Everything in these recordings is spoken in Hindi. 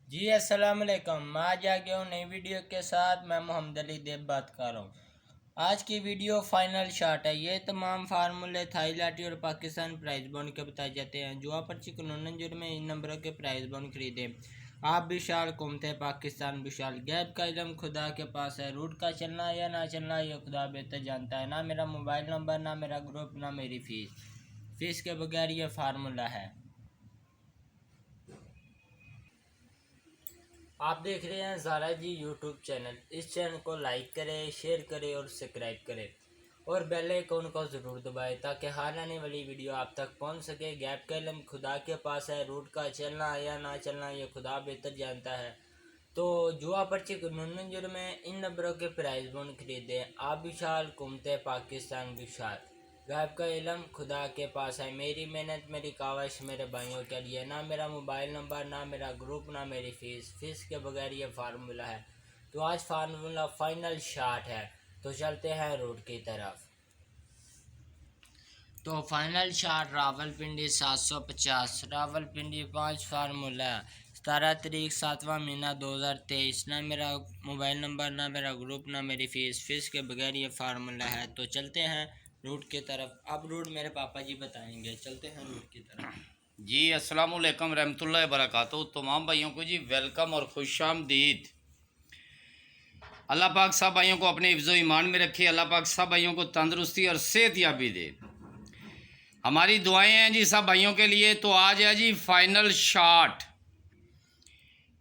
जी अस्सलाम वालेकुम। मैं आज आ गया हूँ नई वीडियो के साथ। मैं मोहम्मद अली देव बात कर रहा हूँ। आज की वीडियो फाइनल शॉट है। ये तमाम फार्मूले थाई लाठी और पाकिस्तान प्राइज बॉन्ड के बताए जाते हैं। जो आप पर्ची कानूनन जुर्म में इन नंबरों के प्राइज बॉन्ड खरीदे। आप विशाल कुमते पाकिस्तान विशाल। गैप का इलम खुदा के पास है। रूट का चलना या ना चलना ये खुदा बेहतर जानता है। ना मेरा मोबाइल नंबर, ना मेरा ग्रुप, ना मेरी फीस के बगैर ये फार्मूला है। आप देख रहे हैं ज़ारा जी यूट्यूब चैनल। इस चैनल को लाइक करें, शेयर करें और सब्सक्राइब करें और बेल आइकन को ज़रूर दबाएं ताकि हर आने वाली वीडियो आप तक पहुंच सके। गैप का इल्म खुदा के पास है। रूट का चलना या ना चलना ये खुदा बेहतर जानता है। तो जुआ पर्ची कानूनन जुर्म में इन नंबरों के प्राइज बॉन्ड खरीदे। आप विशाल कुमते पाकिस्तान विशाल। गैब का इलम खुदा के पास है। मेरी मेहनत मेरी काविश मेरे भाइयों के लिए। ना मेरा मोबाइल नंबर, ना मेरा ग्रुप, ना मेरी फीस के बगैर ये फार्मूला है। तो आज फार्मूला फाइनल शॉट है। तो चलते हैं रूट की तरफ। तो final shot Rawalpindi 750। Rawalpindi 5 formula 17 तारीख 7वां महीना 2023। ना मेरा मोबाइल नंबर, ना मेरा ग्रुप, ना मेरी फीस के बगैर ये फार्मूला है। तो चलते हैं रूट की तरफ। अब रूट मेरे पापा जी बताएंगे। चलते हैं रूट की तरफ। जी अस्सलाम वालेकुम रहमतुल्लाहि व बरकातहू। तमाम भाइयों को जी वेलकम और खुश आमदीद। अल्लाह पाक सब भाइयों को अपने हिफ्ज़ो ईमान में रखे। अल्लाह पाक सब भाइयों को तंदरुस्ती और सेहत याबी दे। हमारी दुआएं हैं जी सब भाइयों के लिए। तो आज है जी फाइनल शॉट।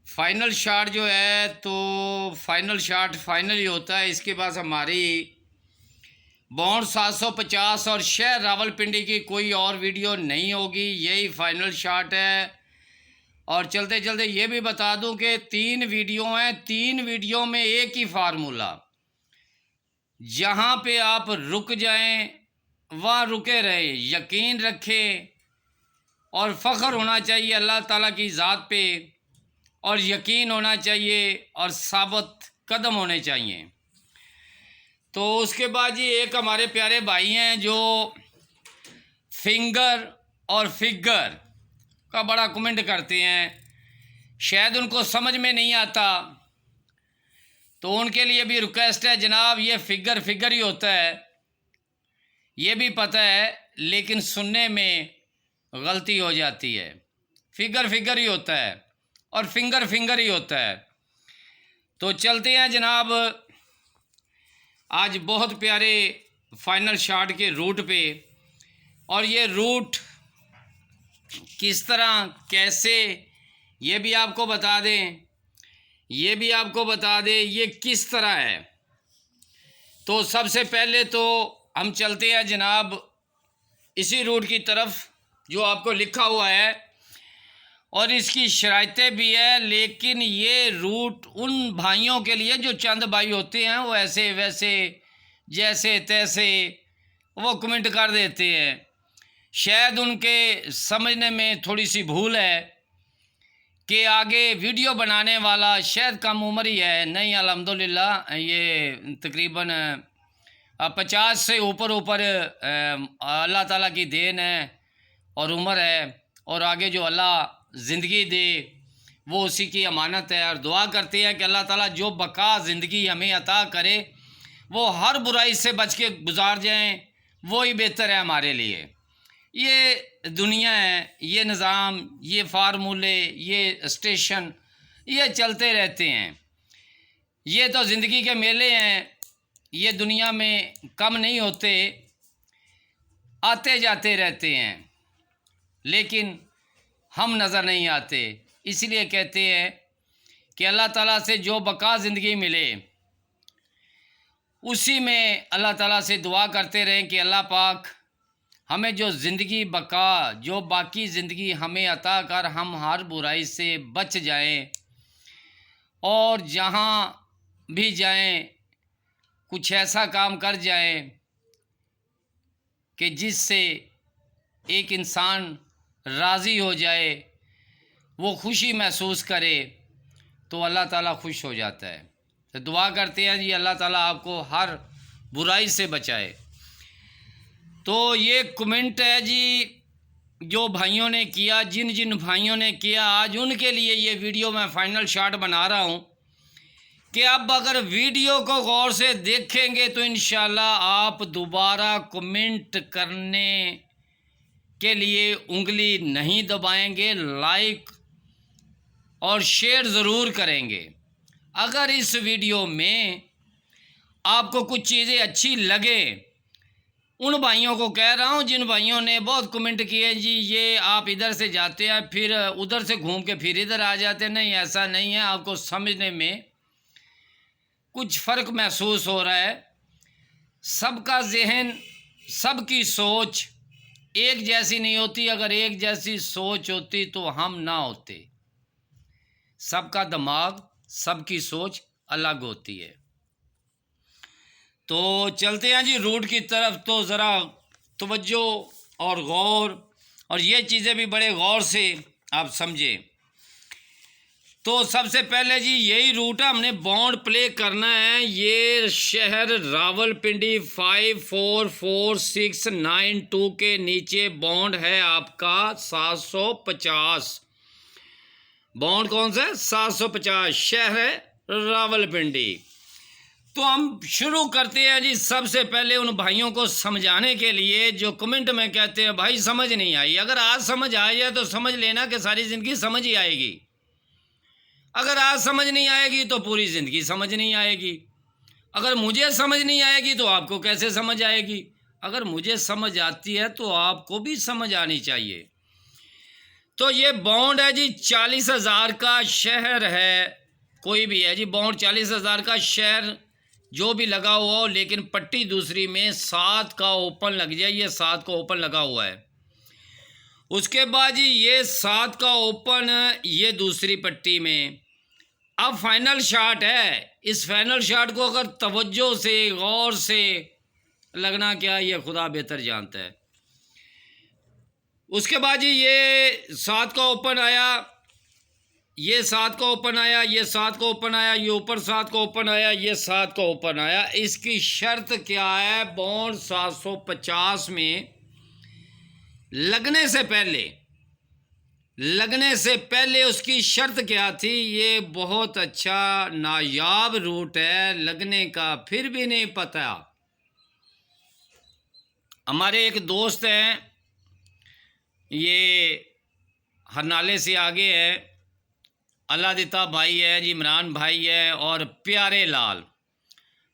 फाइनल शॉट जो है तो फाइनल शॉट फाइनल ही होता है। इसके पास हमारी बॉन्ड 750 और शहर रावलपिंडी की कोई और वीडियो नहीं होगी। यही फाइनल शॉट है। और चलते चलते ये भी बता दूं कि 3 वीडियो हैं। 3 वीडियो में एक ही फार्मूला। जहां पे आप रुक जाएं वहाँ रुके रहें, यकीन रखें और फ़ख्र होना चाहिए अल्लाह ताला की ज़ात पे, और यकीन होना चाहिए और साबित कदम होने चाहिए। तो उसके बाद जी एक हमारे प्यारे भाई हैं जो फिंगर और फिगर का बड़ा कमेंट करते हैं। शायद उनको समझ में नहीं आता, तो उनके लिए भी रिक्वेस्ट है जनाब, ये फिगर फिगर ही होता है, ये भी पता है लेकिन सुनने में गलती हो जाती है। फिगर फिगर ही होता है और फिंगर फिंगर ही होता है। तो चलते हैं जनाब आज बहुत प्यारे फाइनल शॉट के रूट पे। और ये रूट किस तरह कैसे ये भी आपको बता दें, ये भी आपको बता दें ये किस तरह है। तो सबसे पहले तो हम चलते हैं जनाब इसी रूट की तरफ जो आपको लिखा हुआ है और इसकी शराइतें भी है। लेकिन ये रूट उन भाइयों के लिए जो चंद भाई होते हैं वो ऐसे वैसे जैसे तैसे वो कमेंट कर देते हैं। शायद उनके समझने में थोड़ी सी भूल है कि आगे वीडियो बनाने वाला शायद कम उम्र ही है। नहीं, अल्हम्दुलिल्लाह ये तकरीबन 50 से ऊपर ऊपर अल्लाह ताला की देन है और उम्र है। और आगे जो अल्लाह ज़िंदगी दे वो उसी की अमानत है। और दुआ करते हैं कि अल्लाह ताला जो बका ज़िंदगी हमें अता करे वो हर बुराई से बच के गुजार जाएँ, वो ही बेहतर है हमारे लिए। ये दुनिया है, ये निज़ाम, ये फार्मूले, ये स्टेशन ये चलते रहते हैं। ये तो ज़िंदगी के मेले हैं, ये दुनिया में कम नहीं होते, आते जाते रहते हैं, लेकिन हम नज़र नहीं आते। इसलिए कहते हैं कि अल्लाह ताला से जो बका ज़िंदगी मिले उसी में अल्लाह ताला से दुआ करते रहें कि अल्लाह पाक हमें जो ज़िंदगी बका जो बाकी ज़िंदगी हमें अता कर हम हर बुराई से बच जाएं और जहाँ भी जाएं कुछ ऐसा काम कर जाएं कि जिससे एक इंसान राज़ी हो जाए, वो खुशी महसूस करे, तो अल्लाह ताला खुश हो जाता है। तो दुआ करते हैं जी अल्लाह ताला आपको हर बुराई से बचाए। तो ये कमेंट है जी जो भाइयों ने किया, जिन जिन भाइयों ने किया, आज उनके लिए ये वीडियो मैं फाइनल शॉट बना रहा हूँ कि अब अगर वीडियो को गौर से देखेंगे तो इंशाल्लाह आप दोबारा कमेंट करने के लिए उंगली नहीं दबाएंगे, लाइक और शेयर ज़रूर करेंगे। अगर इस वीडियो में आपको कुछ चीज़ें अच्छी लगे, उन भाइयों को कह रहा हूँ जिन भाइयों ने बहुत कमेंट किए जी ये आप इधर से जाते हैं फिर उधर से घूम के फिर इधर आ जाते हैं, नहीं ऐसा नहीं है, आपको समझने में कुछ फ़र्क महसूस हो रहा है। सबका जहन, सबकी सोच एक जैसी नहीं होती। अगर एक जैसी सोच होती तो हम ना होते। सबका दिमाग, सबकी सोच अलग होती है। तो चलते हैं जी रूट की तरफ। तो ज़रा तवज्जो और गौर, और ये चीज़ें भी बड़े गौर से आप समझें। तो सबसे पहले जी यही रूट है, हमने बॉन्ड प्ले करना है। ये शहर रावलपिंडी 544692 के नीचे बॉन्ड है आपका 750। बॉन्ड कौन सा है? 750। शहर है रावलपिंडी। तो हम शुरू करते हैं जी सबसे पहले उन भाइयों को समझाने के लिए जो कमेंट में कहते हैं भाई समझ नहीं आई। अगर आज समझ आ जाए तो समझ लेना कि सारी ज़िंदगी समझ ही आएगी। अगर आज समझ नहीं आएगी तो पूरी ज़िंदगी समझ नहीं आएगी। अगर मुझे समझ नहीं आएगी तो आपको कैसे समझ आएगी? अगर मुझे समझ आती है तो आपको भी समझ आनी चाहिए। तो ये बॉन्ड है जी 40,000 का। शहर है कोई भी है जी, बॉन्ड 40,000 का। शहर जो भी लगा हुआ हो, लेकिन पट्टी दूसरी में 7 का ओपन लग जाए। ये 7 का ओपन लगा हुआ है। उसके बाद जी ये 7 का ओपन, ये दूसरी पट्टी में। अब फाइनल शॉट है। इस फाइनल शॉट को अगर तवज्जो से, गौर से लगना क्या, ये खुदा बेहतर जानता है। उसके बाद जी ये 7 का ओपन आया, ये 7 का ओपन आया, ये 7 का ओपन आया, ये ऊपर 7 का ओपन आया, ये 7 का ओपन आया। इसकी शर्त क्या है? बॉन्ड 750 में लगने से पहले उसकी शर्त क्या थी? ये बहुत अच्छा नायाब रूट है, लगने का फिर भी नहीं पता। हमारे एक दोस्त हैं, ये हरनाले से आगे है, अल्लादिता भाई है जी, इमरान भाई है और प्यारे लाल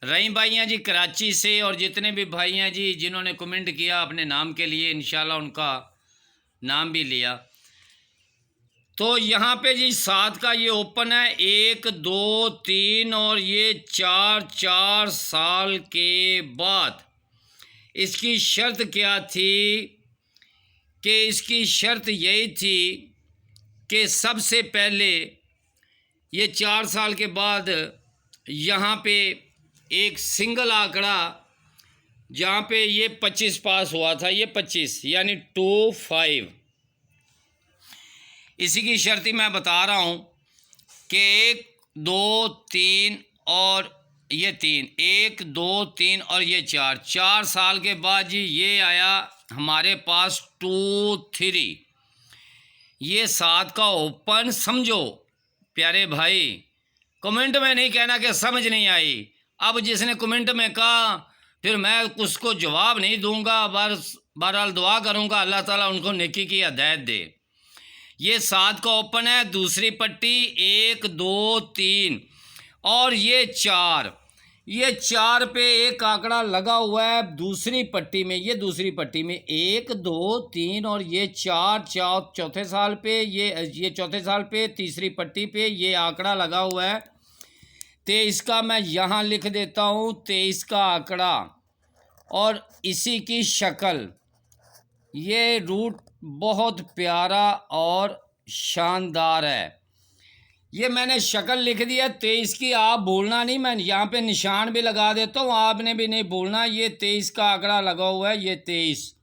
रहीम भाई हैं जी कराची से। और जितने भी भाई हैं जी जिन्होंने कमेंट किया अपने नाम के लिए, इंशाल्लाह उनका नाम भी लिया। तो यहाँ पे जी 7 का ये ओपन है, 1 2 3 और ये 4 साल के बाद। इसकी शर्त क्या थी? कि इसकी शर्त यही थी कि सबसे पहले ये 4 साल के बाद यहाँ पे एक सिंगल आंकड़ा, जहाँ पे ये 25 पास हुआ था, ये 25 यानी 25। इसी की शर्ती मैं बता रहा हूँ कि 1 2 3 और ये 3, 1 2 3 और ये 4 साल के बाद जी ये आया हमारे पास 2 3। ये 7 का ओपन। समझो प्यारे भाई, कमेंट में नहीं कहना कि समझ नहीं आई। अब जिसने कमेंट में कहा फिर मैं उसको जवाब नहीं दूंगा, बहरहाल दुआ करूंगा अल्लाह ताला उनको नेकी की हिदायत दे। ये 7 का ओपन है, दूसरी पट्टी 1 2 3 और ये 4। ये 4 पे एक आंकड़ा लगा हुआ है दूसरी पट्टी में। ये दूसरी पट्टी में 1 2 3 और ये 4 चौथे साल पे, ये चौथे साल पे तीसरी पट्टी पे ये आंकड़ा लगा हुआ है 23 का। मैं यहाँ लिख देता हूँ 23 का आंकड़ा और इसी की शक्ल। ये रूट बहुत प्यारा और शानदार है। ये मैंने शक्ल लिख दिया 23 की, आप भूलना नहीं। मैं यहाँ पे निशान भी लगा देता हूँ, आपने भी नहीं भूलना। ये 23 का आंकड़ा लगा हुआ है, ये 23।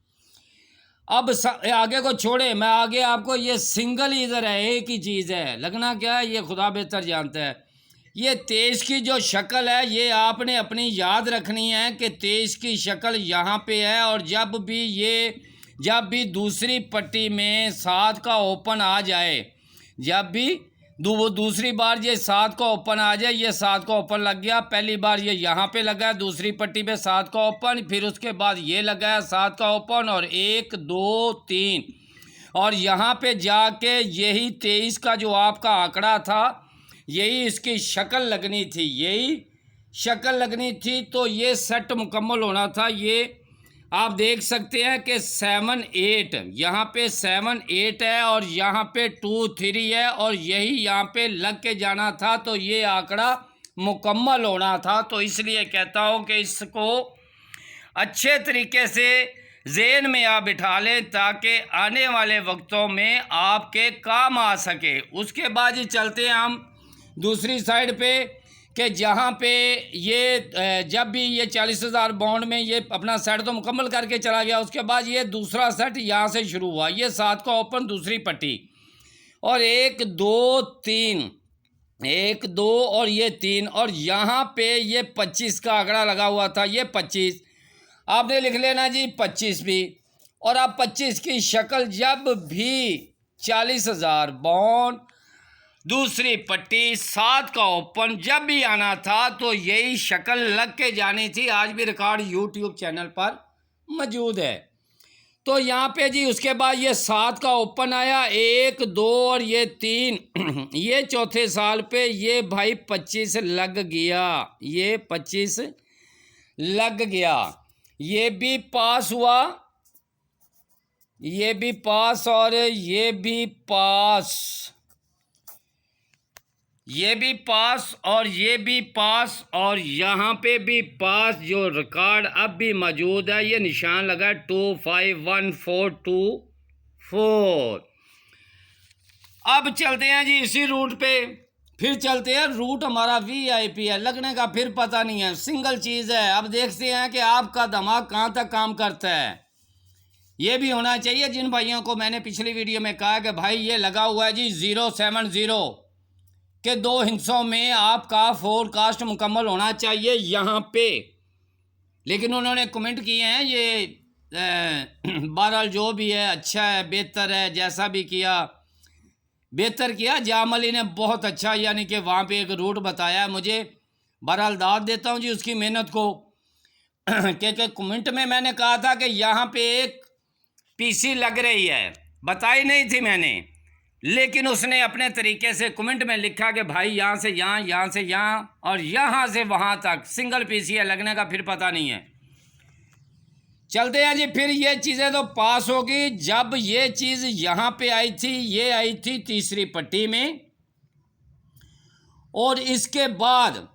अब आगे को छोड़े, मैं आगे आपको ये सिंगल इधर है, एक ही चीज़ है, लगना क्या है ये खुदा बेहतर जानता है। ये 23 की जो शक्ल है ये आपने अपनी याद रखनी है कि 23 की शक्ल यहाँ पे है। और जब भी ये जब भी दूसरी पट्टी में 7 का ओपन आ जाए, जब भी वो दूसरी बार ये 7 का ओपन आ जाए, ये 7 का ओपन लग गया, पहली बार ये यहाँ पे लगा, दूसरी पट्टी पे 7 का ओपन, फिर उसके बाद ये लगा 7 का ओपन और 1 2 3 और यहाँ पे जाके यही 23 का जो आपका आंकड़ा था, यही इसकी शक्ल लगनी थी, यही शक्ल लगनी थी। तो ये सेट मुकम्मल होना था। ये आप देख सकते हैं कि 7 8 यहाँ पे 7 8 है और यहाँ पे 2 3 है और यही यहाँ पे लग के जाना था। तो ये आंकड़ा मुकम्मल होना था। तो इसलिए कहता हूँ कि इसको अच्छे तरीके से ज़हन में आप बिठा लें ताकि आने वाले वक्तों में आपके काम आ सके। उसके बाद ही चलते हैं हम दूसरी साइड पे कि जहाँ पे ये जब भी ये 40,000 बॉन्ड में ये अपना सेट तो मुकम्मल करके चला गया, उसके बाद ये दूसरा सेट यहाँ से शुरू हुआ, ये 7 का ओपन दूसरी पट्टी और 1 2 3 1 2 और ये 3 और यहाँ पे ये 25 का आंकड़ा लगा हुआ था, ये 25 आपने लिख लेना जी 25 भी। और अब 25 की शक्ल जब भी 40,000 बॉन्ड दूसरी पट्टी 7 का ओपन जब भी आना था तो यही शक्ल लग के जानी थी। आज भी रिकॉर्ड यूट्यूब चैनल पर मौजूद है। तो यहाँ पे जी उसके बाद ये 7 का ओपन आया, 1 2 और ये 3 ये चौथे साल पे ये भाई 25 लग गया, ये 25 लग गया, ये भी पास हुआ, ये भी पास और ये भी पास, ये भी पास और ये भी पास और यहाँ पे भी पास। जो रिकॉर्ड अब भी मौजूद है, ये निशान लगा 2 5 1 4 2 4। अब चलते हैं जी इसी रूट पे, फिर चलते हैं। रूट हमारा VIP है, लगने का फिर पता नहीं है, सिंगल चीज़ है। अब देखते हैं कि आपका दिमाग कहाँ तक काम करता है। ये भी होना चाहिए जिन भाइयों को मैंने पिछली वीडियो में कहा कि भाई ये लगा हुआ है जी 070 के 2 हिस्सों में आपका फोरकास्ट मुकम्मल होना चाहिए यहाँ पे, लेकिन उन्होंने कमेंट किए हैं। ये बहरहाल जो भी है अच्छा है, बेहतर है, जैसा भी किया बेहतर किया। जाम अली ने बहुत अच्छा यानी कि वहाँ पे एक रूट बताया मुझे, बहरहाल दाद देता हूँ जी उसकी मेहनत को। क्योंकि कमेंट में मैंने कहा था कि यहाँ पे एक PC लग रही है, बताई नहीं थी मैंने, लेकिन उसने अपने तरीके से कमेंट में लिखा कि भाई यहाँ से यहाँ, यहाँ से यहाँ और यहाँ से वहाँ तक सिंगल PC है, लगने का फिर पता नहीं है। चलते हैं जी। फिर ये चीज़ें तो पास होगी जब ये चीज़ यहाँ पे आई थी, ये आई थी तीसरी पट्टी में और इसके बाद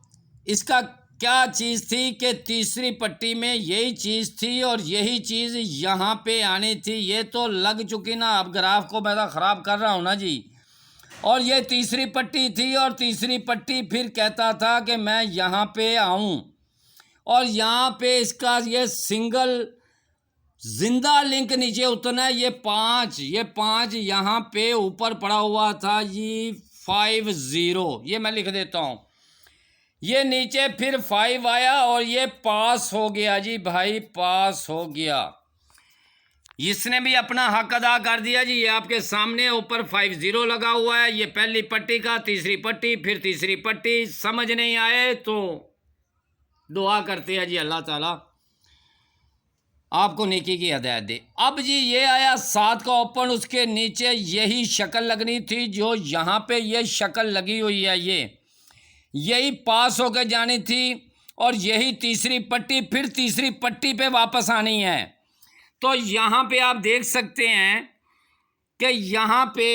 इसका क्या चीज़ थी कि तीसरी पट्टी में यही चीज़ थी और यही चीज़ यहाँ पे आनी थी। ये तो लग चुकी ना, अब ग्राफ को मैं तो ख़राब कर रहा हूँ ना जी। और ये तीसरी पट्टी थी और तीसरी पट्टी फिर कहता था कि मैं यहाँ पे आऊँ और यहाँ पे इसका ये सिंगल जिंदा लिंक नीचे उतरना है। ये 5 यहाँ पे ऊपर पड़ा हुआ था जी 50, ये मैं लिख देता हूँ। ये नीचे फिर 5 आया और ये पास हो गया जी भाई, पास हो गया। इसने भी अपना हक अदा कर दिया जी। ये आपके सामने ऊपर 50 लगा हुआ है, ये पहली पट्टी का, तीसरी पट्टी, फिर तीसरी पट्टी। समझ नहीं आए तो दुआ करते हैं जी अल्लाह ताला आपको नेकी की हिदायत दे। अब जी ये आया 7 का ओपन, उसके नीचे यही शक्ल लगनी थी जो यहाँ पे ये शक्ल लगी हुई है, यही पास होकर जानी थी और यही तीसरी पट्टी, फिर तीसरी पट्टी पे वापस आनी है। तो यहाँ पे आप देख सकते हैं कि यहाँ पे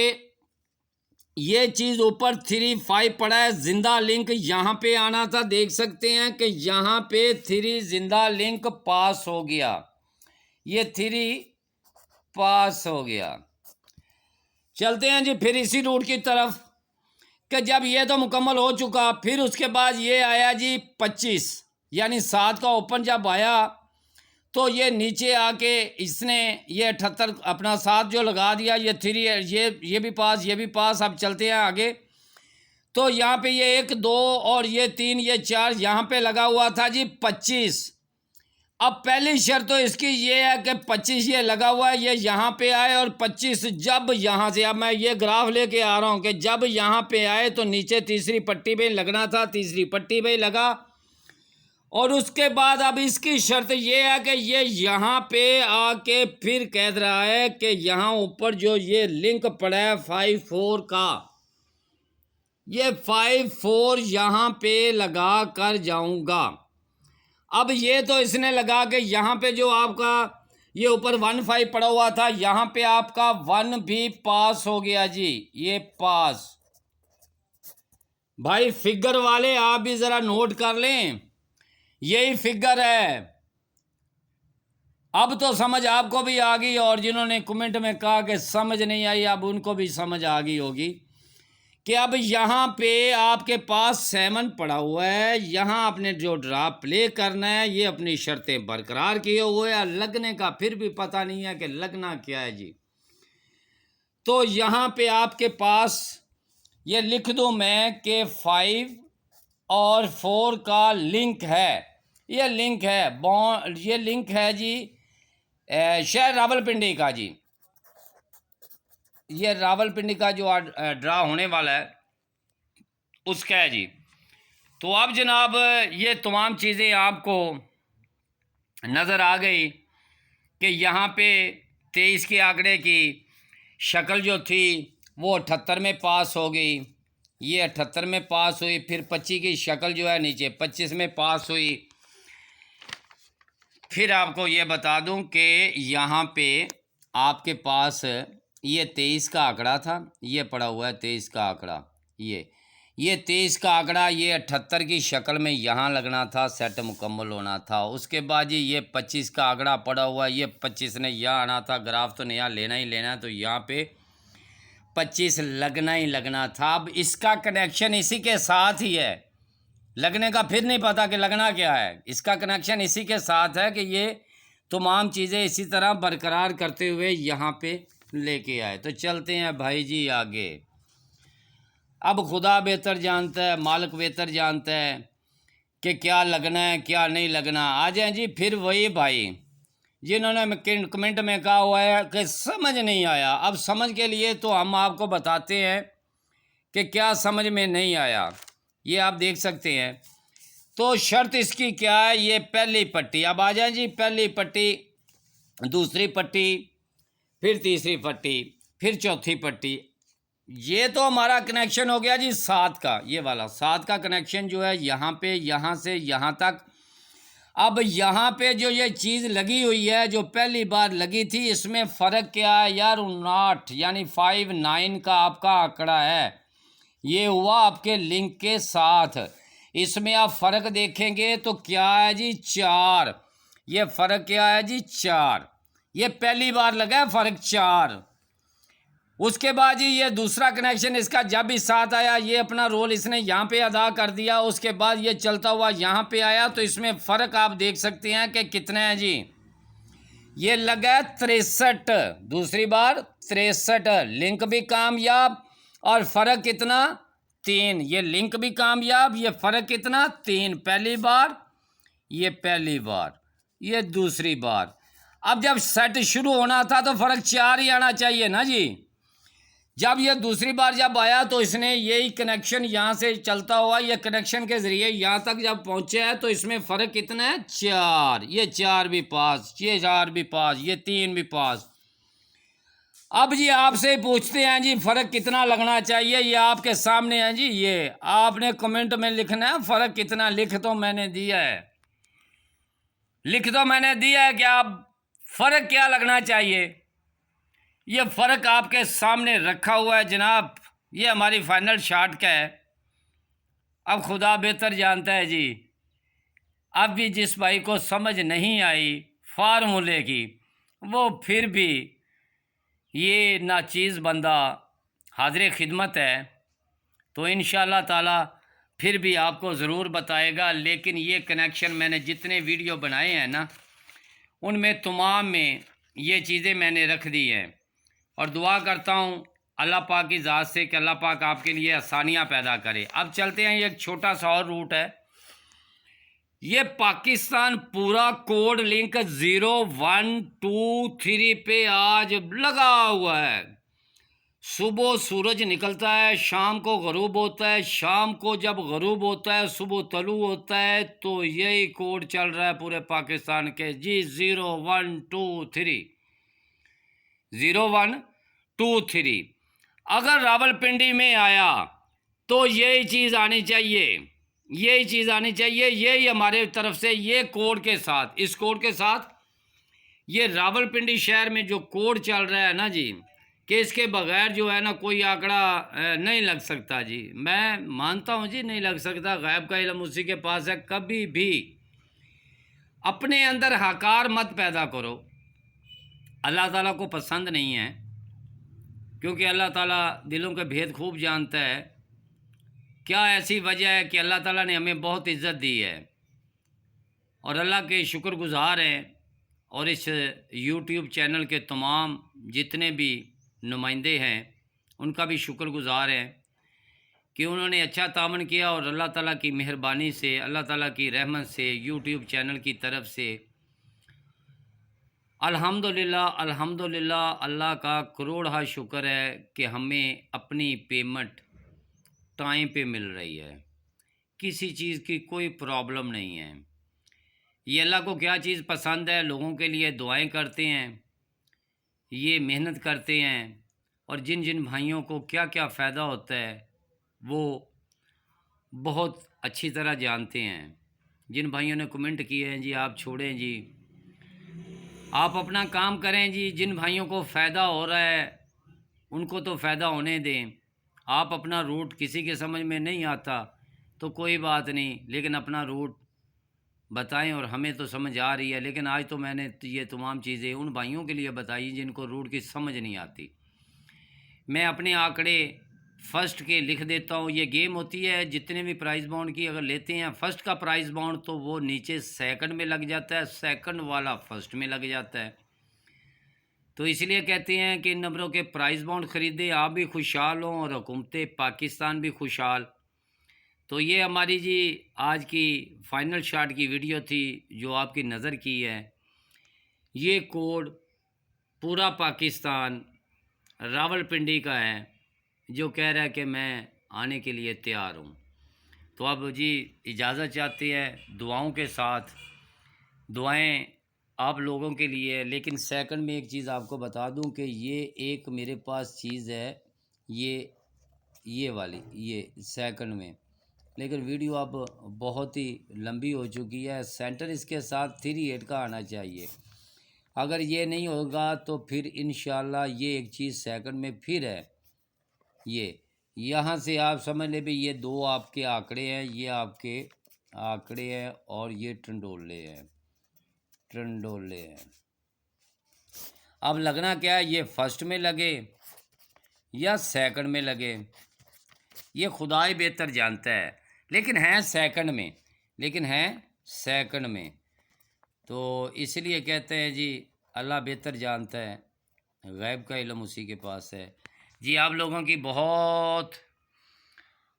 ये चीज़ ऊपर 3 5 पड़ा है, जिंदा लिंक यहाँ पे आना था। देख सकते हैं कि यहाँ पे 3 जिंदा लिंक पास हो गया, ये 3 पास हो गया। चलते हैं जी फिर इसी रूट की तरफ कि जब ये तो मुकम्मल हो चुका, फिर उसके बाद ये आया जी 25 यानी 7 का ओपन जब आया तो ये नीचे आके इसने ये 78 अपना 7 जो लगा दिया, ये 3 ये भी पास, ये भी पास। अब चलते हैं आगे। तो यहाँ पे ये 1 2 और ये 3 ये 4 यहाँ पे लगा हुआ था जी 25। अब पहली शर्त तो इसकी ये है कि 25 ये लगा हुआ है, ये यहाँ पे आए, और 25 जब यहाँ से, अब मैं ये ग्राफ लेके आ रहा हूँ कि जब यहाँ पे आए तो नीचे तीसरी पट्टी पे लगना था, तीसरी पट्टी पे लगा। और उसके बाद अब इसकी शर्त ये है कि ये यहाँ पे आके फिर कह रहा है कि यहाँ ऊपर जो ये लिंक पड़ा है 5-4 का, ये 5-4 यहाँ पे लगा कर जाऊंगा। अब ये तो इसने लगा के यहाँ पे जो आपका ये ऊपर 1-5 पड़ा हुआ था, यहाँ पे आपका 1 भी पास हो गया जी, ये पास। भाई फिगर वाले आप भी जरा नोट कर लें, यही फिगर है। अब तो समझ आपको भी आ गई, और जिन्होंने कमेंट में कहा कि समझ नहीं आई, अब उनको भी समझ आ गई होगी कि अब यहाँ पे आपके पास 7 पड़ा हुआ है, यहाँ आपने जो ड्रा प्ले करना है, ये अपनी शर्तें बरकरार किए हुए हैं। लगने का फिर भी पता नहीं है कि लगना क्या है जी। तो यहाँ पे आपके पास ये लिख दूँ मैं कि 5 और 4 का लिंक है, ये लिंक है बॉन्ड, ये लिंक है जी शहर रावलपिंडी का जी, ये रावलपिंडी का जो ड्रा होने वाला है उसका है जी। तो अब जनाब ये तमाम चीज़ें आपको नज़र आ गई कि यहाँ पे 23 के आंकड़े की शक्ल जो थी वो 78 में पास हो गई, ये 78 में पास हुई। फिर 25 की शक्ल जो है नीचे 25 में पास हुई। फिर आपको ये बता दूं कि यहाँ पे आपके पास ये 23 का आंकड़ा था, ये पड़ा हुआ है 23 का आंकड़ा, ये 23 का आंकड़ा, ये 78 की शक्ल में यहाँ लगना था, सेट मुकम्मल होना था। उसके बाद जी ये 25 का आंकड़ा पड़ा हुआ है, ये 25 ने यहाँ आना था, ग्राफ तो नया लेना ही लेना है, तो यहाँ पे 25 लगना ही लगना था। अब इसका कनेक्शन इसी के साथ ही है, लगने का फिर नहीं पता कि लगना क्या है, इसका कनेक्शन इसी के साथ है कि ये तमाम चीज़ें इसी तरह बरकरार करते हुए यहाँ पे लेके आए। तो चलते हैं भाई जी आगे। अब खुदा बेहतर जानता है, मालिक बेहतर जानता है कि क्या लगना है क्या नहीं लगना। आ जाए जी फिर वही भाई जिन्होंने कमेंट में कहा हुआ है कि समझ नहीं आया। अब समझ के लिए तो हम आपको बताते हैं कि क्या समझ में नहीं आया, ये आप देख सकते हैं। तो शर्त इसकी क्या है, ये पहली पट्टी, अब आ जाए जी पहली पट्टी, दूसरी पट्टी, फिर तीसरी पट्टी, फिर चौथी पट्टी। ये तो हमारा कनेक्शन हो गया जी 7 का, ये वाला 7 का कनेक्शन जो है यहाँ पे, यहाँ से यहाँ तक। अब यहाँ पे जो ये चीज़ लगी हुई है जो पहली बार लगी थी, इसमें फ़र्क क्या है यार, 59 यानी 59 का आपका आंकड़ा है, ये हुआ आपके लिंक के साथ। इसमें आप फ़र्क देखेंगे तो क्या है जी 4, ये फ़र्क क्या है जी 4, ये पहली बार लगा है फ़र्क 4। उसके बाद जी ये दूसरा कनेक्शन इसका जब भी साथ आया, ये अपना रोल इसने यहाँ पे अदा कर दिया। उसके बाद ये चलता हुआ यहाँ पे आया, तो इसमें फ़र्क आप देख सकते हैं कि कितना है जी, ये लगा 63, दूसरी बार 63, लिंक भी कामयाब, और फ़र्क कितना 3, ये लिंक भी कामयाब, ये फ़र्क कितना 3, पहली बार, ये पहली बार, ये दूसरी बार। अब जब सेट शुरू होना था तो फ़र्क 4 ही आना चाहिए ना जी। जब ये दूसरी बार जब आया तो इसने यही कनेक्शन यहाँ से चलता हुआ, ये कनेक्शन के ज़रिए यहाँ तक जब पहुँचे है, तो इसमें फ़र्क कितना है 4, ये 4 भी पास, ये 4 भी पास, ये 3 भी पास। अब जी आपसे पूछते हैं जी फ़र्क कितना लगना चाहिए, ये आपके सामने है जी, ये आपने कमेंट में लिखना है फ़र्क कितना। लिख तो मैंने दिया है, लिख तो मैंने दिया है कि आप फ़र्क क्या लगना चाहिए, ये फ़र्क आपके सामने रखा हुआ है जनाब, ये हमारी फाइनल शॉट का है। अब खुदा बेहतर जानता है जी, अब भी जिस भाई को समझ नहीं आई फार्मूले की, वो फिर भी ये नाचीज़ बंदा हाज़िर खिदमत है, तो इंशाअल्लाह ताला फिर भी आपको ज़रूर बताएगा। लेकिन ये कनेक्शन मैंने जितने वीडियो बनाए हैं ना, उनमें तमाम में ये चीज़ें मैंने रख दी हैं, और दुआ करता हूँ अल्लाह पाक की ज़ात से कि अल्लाह पाक आपके लिए आसानियाँ पैदा करे। अब चलते हैं, ये एक छोटा सा और रूट है ये पाकिस्तान पूरा कोड लिंक 0123 पे आज लगा हुआ है। सुबह सूरज निकलता है, शाम को गरूब होता है, शाम को जब गरूब होता है सुबह तलू होता है, तो यही कोड चल रहा है पूरे पाकिस्तान के जी। 0123 अगर रावलपिंडी में आया तो यही चीज़ आनी चाहिए, यही चीज़ आनी चाहिए। यही हमारे तरफ से ये कोड के साथ, इस कोड के साथ ये रावलपिंडी शहर में जो कोड चल रहा है ना जी, कि इसके बगैर जो है ना कोई आंकड़ा नहीं लग सकता जी। मैं मानता हूँ जी नहीं लग सकता, गैब का इल्म उसी के पास है। कभी भी अपने अंदर हकार मत पैदा करो, अल्लाह ताला को पसंद नहीं है, क्योंकि अल्लाह ताला दिलों के भेद खूब जानता है। क्या ऐसी वजह है कि अल्लाह ताला ने हमें बहुत इज़्ज़त दी है और अल्लाह के शुक्रगुज़ार हैं, और इस यूट्यूब चैनल के तमाम जितने भी नुमाइंदे हैं उनका भी शुक्रगुज़ार हैं कि उन्होंने अच्छा तामन किया, और अल्लाह ताला की मेहरबानी से, अल्लाह ताला की रहमत से, यूट्यूब चैनल की तरफ से अल्हम्दुलिल्लाह अल्हम्दुलिल्लाह अल्लाह का करोड़ शुक्र है कि हमें अपनी पेमेंट टाइम पे मिल रही है। किसी चीज़ की कोई प्रॉब्लम नहीं है। ये अल्लाह को क्या चीज़ पसंद है, लोगों के लिए दुआएं करते हैं, ये मेहनत करते हैं, और जिन जिन भाइयों को क्या क्या फ़ायदा होता है वो बहुत अच्छी तरह जानते हैं। जिन भाइयों ने कमेंट किए हैं जी आप छोड़ें जी, आप अपना काम करें जी। जिन भाइयों को फ़ायदा हो रहा है उनको तो फ़ायदा होने दें। आप अपना रूट, किसी के समझ में नहीं आता तो कोई बात नहीं, लेकिन अपना रूट बताएं, और हमें तो समझ आ रही है। लेकिन आज तो मैंने ये तमाम चीज़ें उन भाइयों के लिए बताई जिनको रूट की समझ नहीं आती। मैं अपने आंकड़े फर्स्ट के लिख देता हूँ। ये गेम होती है, जितने भी प्राइज़ बाउंड की अगर लेते हैं फर्स्ट का प्राइज़ बाउंड तो वो नीचे सेकंड में लग जाता है, सेकंड वाला फर्स्ट में लग जाता है। तो इसलिए कहते हैं कि इन नंबरों के प्राइज़ बाउंड ख़रीदे, आप भी खुशहाल हों और हुकूमत पाकिस्तान भी खुशहाल। तो ये हमारी जी आज की फ़ाइनल शॉट की वीडियो थी जो आपकी नज़र की है। ये कोड पूरा पाकिस्तान रावलपिंडी का है जो कह रहा है कि मैं आने के लिए तैयार हूँ। तो अब जी इजाज़त चाहते हैं दुआओं के साथ, दुआएं आप लोगों के लिए। लेकिन सेकंड में एक चीज़ आपको बता दूं कि ये एक मेरे पास चीज़ है, ये वाली, ये सेकंड में, लेकिन वीडियो अब बहुत ही लंबी हो चुकी है। सेंटर इसके साथ 38 का आना चाहिए। अगर ये नहीं होगा तो फिर इंशाल्लाह ये एक चीज़ सेकंड में फिर है। ये यहाँ से आप समझ ले भी ये दो आपके आंकड़े हैं, ये आपके आंकड़े हैं और ये टंडोले हैं, टंडोले हैं। अब लगना क्या है, ये फर्स्ट में लगे या सेकंड में लगे ये खुदा ही बेहतर जानता है, लेकिन हैं सेकंड में, लेकिन हैं सेकंड में। तो इसलिए कहते हैं जी अल्लाह बेहतर जानता है, गैब का इल्म उसी के पास है जी। आप लोगों की बहुत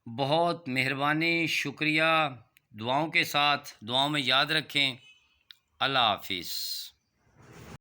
बहुत मेहरबानी, शुक्रिया। दुआओं के साथ, दुआओं में याद रखें। अल्लाह हाफिज़।